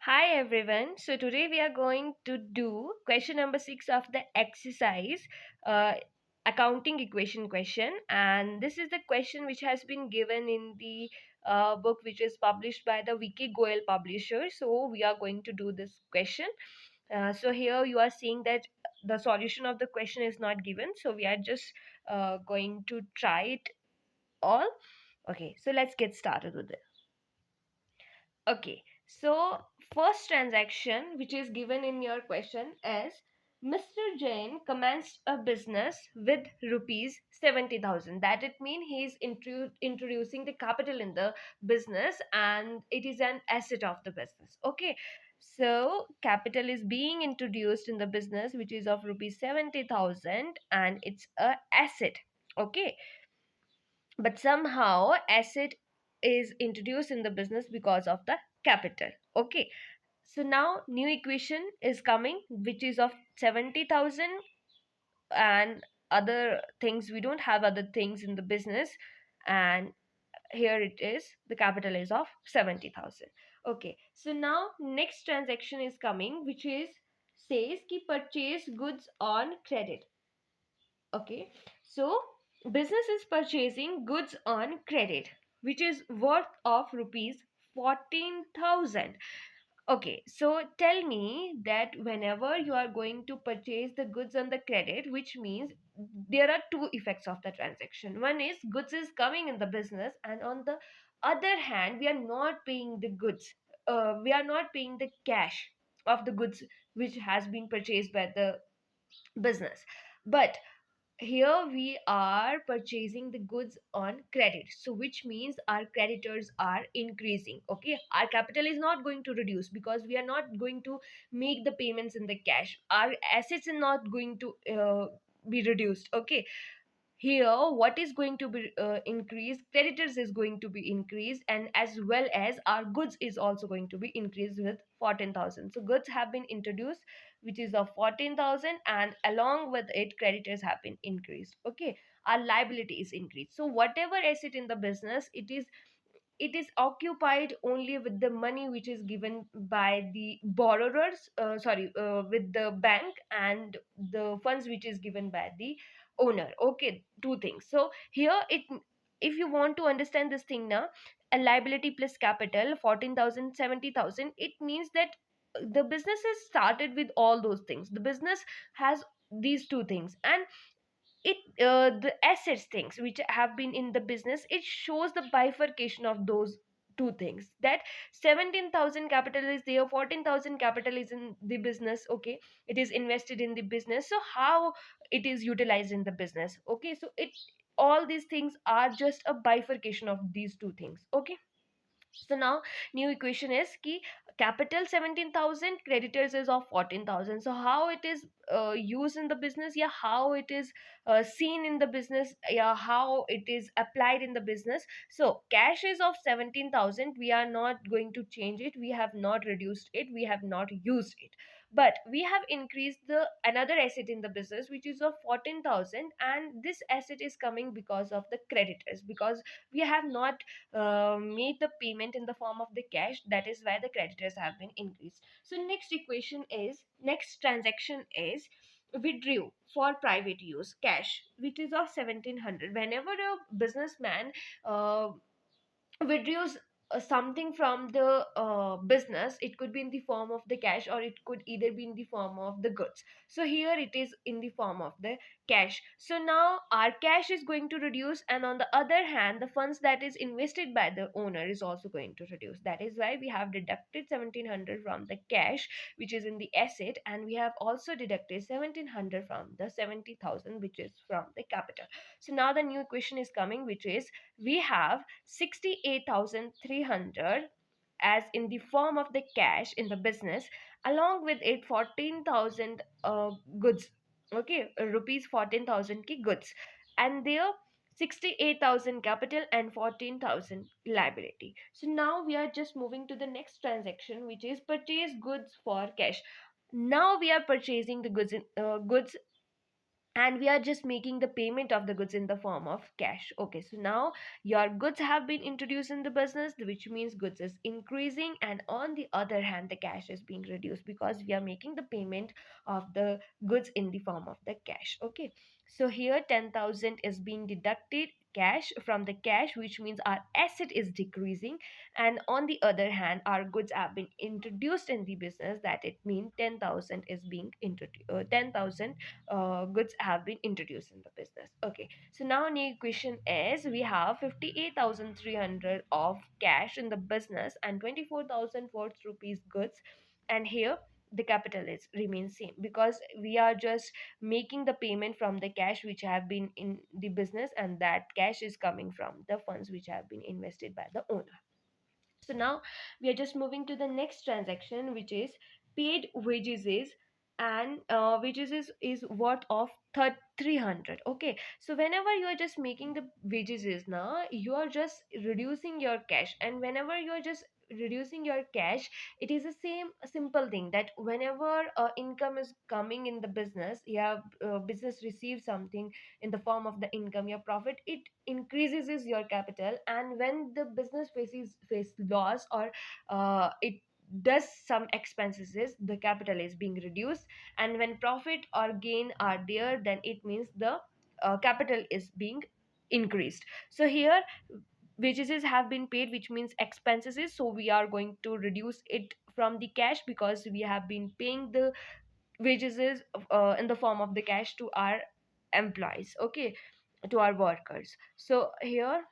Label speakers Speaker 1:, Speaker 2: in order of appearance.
Speaker 1: Hi everyone. So today we are going to do question number 6 of the exercise uh, accounting equation question, and this is the question which has been given in the book which is published by the Vicky Goel publisher. So we are going to do this question. So here you are seeing that the solution of the question is not given, so we are just going to try it all. Okay, so let's get started with it. Okay, so first transaction which is given in your question is Mr. Jain commenced a business with rupees 70,000. That it means he is introducing the capital in the business and it is an asset of the business. Okay, so capital is being introduced in the business which is of rupees 70,000 and it's a asset. Okay, but somehow asset is introduced in the business because of the capital. Okay, so now new equation is coming which is of 70,000 and other things. We don't have other things in the business, and here it is, the capital is of 70,000. Okay, so now next transaction is coming which is says ki purchase goods on credit. Okay, so business is purchasing goods on credit, which is worth of rupees 14,000. Okay, so tell me that whenever you are going to purchase the goods on the credit, which means there are two effects of the transaction. One is goods is coming in the business, and on the other hand, we are not paying the goods. We are not paying the cash of the goods which has been purchased by the business. But here we are purchasing the goods on credit, so which means our creditors are increasing. Okay, our capital is not going to reduce because we are not going to make the payments in the cash. Our assets are not going to be reduced. Okay, here what is going to be increased, creditors is going to be increased, and as well as our goods is also going to be increased with 14,000. So goods have been introduced which is of 14,000, and along with it creditors have been increased. Okay, our liability is increased. So whatever asset in the business, it is occupied only with the money which is given by the borrowers, with the bank, and the funds which is given by the owner. Okay, two things. So here it, if you want to understand this thing now, a liability plus capital 14,000 70,000, it means that the business is started with all those things. The business has these two things, and it the assets things which have been in the business, it shows the bifurcation of those two things, that 17,000 capital is there, 14,000 capital is in the business. Okay, it is invested in the business, so how it is utilized in the business. Okay, so it, all these things are just a bifurcation of these two things. Okay, so now new equation is ki capital 17,000, creditors is of 14,000. So how it is used in the business, yeah, how it is seen in the business, yeah, how it is applied in the business. So cash is of 17,000, we are not going to change it, we have not reduced it, we have not used it, but we have increased the another asset in the business which is of 14,000, and this asset is coming because of the creditors, because we have not made the payment in the form of the cash. That is why the creditors have been increased. So next equation is, next transaction is withdrew for private use cash which is of 1,700. Whenever a businessman uh, withdraws something from the business, it could be in the form of the cash or it could either be in the form of the goods. So here it is in the form of the cash. So now our cash is going to reduce, and on the other hand the funds that is invested by the owner is also going to reduce. That is why we have deducted 1,700 from the cash which is in the asset, and we have also deducted 1,700 from the 70,000 which is from the capital. So now the new equation is coming which is we have 68,300 as in the form of the cash in the business, along with it 14,000 goods. Okay, rupees 14,000 ki goods, and there 68,000 capital and 14,000 liability. So now we are just moving to the next transaction which is purchase goods for cash. Now we are purchasing the goods and we are just making the payment of the goods in the form of cash. Okay, so now your goods have been introduced in the business, which means goods is increasing, and on the other hand the cash is being reduced because we are making the payment of the goods in the form of the cash. Okay, so here 10,000 is being deducted cash from the cash, which means our asset is decreasing, and on the other hand our goods have been introduced in the business, that it means 10,000 is being introduced, 10,000 goods have been introduced in the business. Okay, so now new question is, we have 58,300 of cash in the business and 24,000 worth rupees goods, and here the capital is remains same because we are just making the payment from the cash which have been in the business, and that cash is coming from the funds which have been invested by the owner. So now we are just moving to the next transaction, which is paid wages is, and wages is worth of 300. Okay, so whenever you are just making the wages is now, you are just reducing your cash, and whenever you are just reducing your cash, it is the same simple thing that whenever income is coming in the business, your business receives something in the form of the income, your profit, it increases is your capital, and when the business face loss, or it does some expenses is, the capital is being reduced, and when profit or gain are there, then it means the capital is being increased. So here wages have been paid, which means expenses is, so we are going to reduce it from the cash because we have been paying the wages is in the form of the cash to our employees. Okay, to our workers. So here